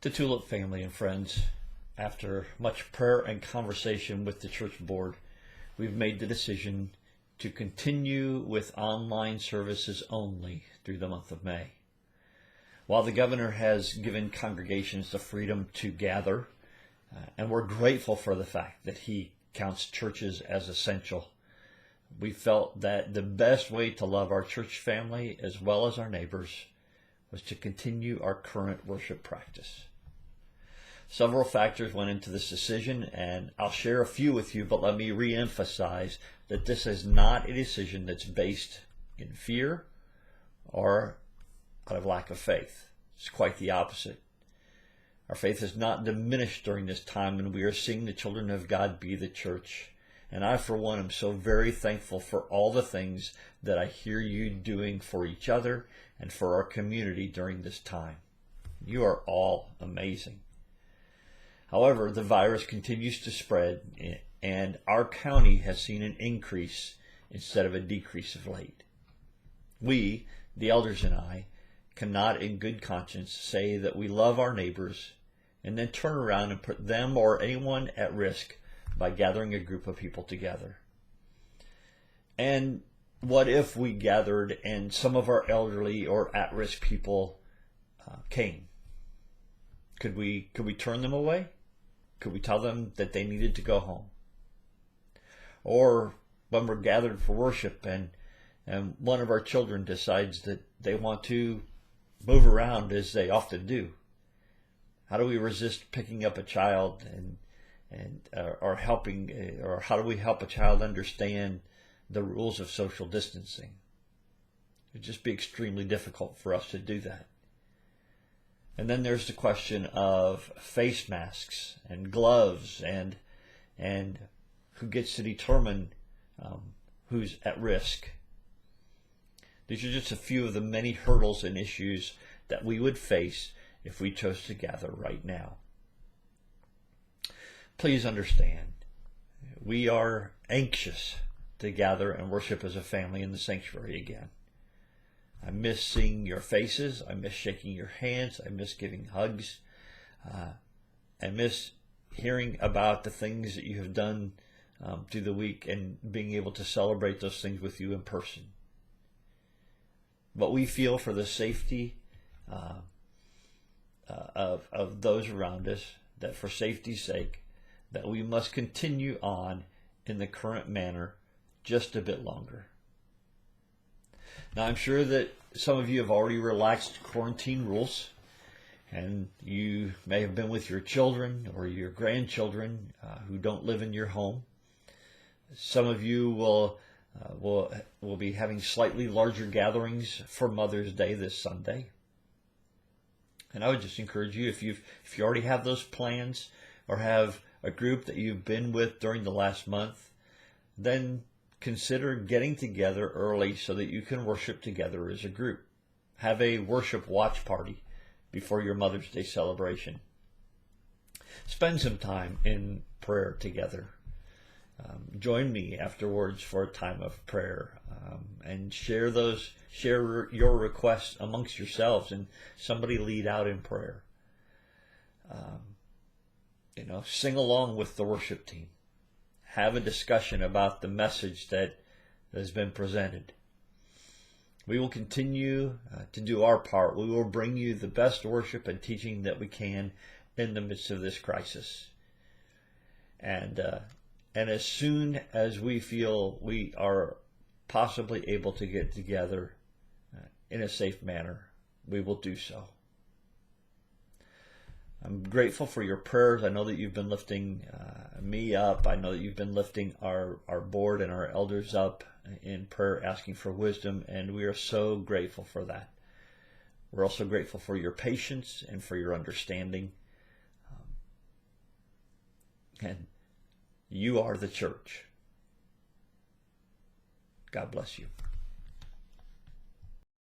The Tulip family and friends, after much prayer and conversation with the church board, we've made the decision to continue with online services only through the month of May. While the governor has given congregations the freedom to gather, and we're grateful for the fact that he counts churches as essential, we felt that the best way to love our church family as well as our neighbors was to continue our current worship practice. Several factors went into this decision, and I'll share a few with you, but let me re-emphasize that this is not a decision that's based in fear or out of lack of faith. It's quite the opposite. Our faith is not diminished during this time, and we are seeing the children of God be the church. And I, for one, am so very thankful for all the things that I hear you doing for each other and for our community during this time. You are all amazing. However, the virus continues to spread, and our county has seen an increase instead of a decrease of late. We, the elders and I, cannot in good conscience say that we love our neighbors and then turn around and put them or anyone at risk by gathering a group of people together. And what if we gathered and some of our elderly or at-risk people came? Could we turn them away? Could we tell them that they needed to go home? Or when we're gathered for worship and one of our children decides that they want to move around as they often do, how do we resist picking up a child or helping, or how do we help a child understand the rules of social distancing? It'd just be extremely difficult for us to do that. And then there's the question of face masks and gloves and who gets to determine who's at risk. These are just a few of the many hurdles and issues that we would face if we chose to gather right now. Please understand, we are anxious to gather and worship as a family in the sanctuary again. I miss seeing your faces. I miss shaking your hands. I miss giving hugs. I miss hearing about the things that you have done through the week and being able to celebrate those things with you in person. But we feel for the safety of those around us, that for safety's sake, that we must continue on in the current manner just a bit longer. Now, I'm sure that some of you have already relaxed quarantine rules, and you may have been with your children or your grandchildren who don't live in your home. Some of you will be having slightly larger gatherings for Mother's Day this Sunday. And I would just encourage you, if you already have those plans or have a group that you've been with during the last month, then consider getting together early so that you can worship together as a group. Have a worship watch party before your Mother's Day celebration. Spend some time in prayer together. Join me afterwards for a time of prayer, and share your requests amongst yourselves, and somebody lead out in prayer. Sing along with the worship team. Have a discussion about the message that has been presented. We will continue to do our part. We will bring you the best worship and teaching that we can in the midst of this crisis. And as soon as we feel we are possibly able to get together in a safe manner, we will do so. I'm grateful for your prayers. I know that you've been lifting me up. I know that you've been lifting our board and our elders up in prayer, asking for wisdom, and we are so grateful for that. We're also grateful for your patience and for your understanding. And you are the church. God bless you.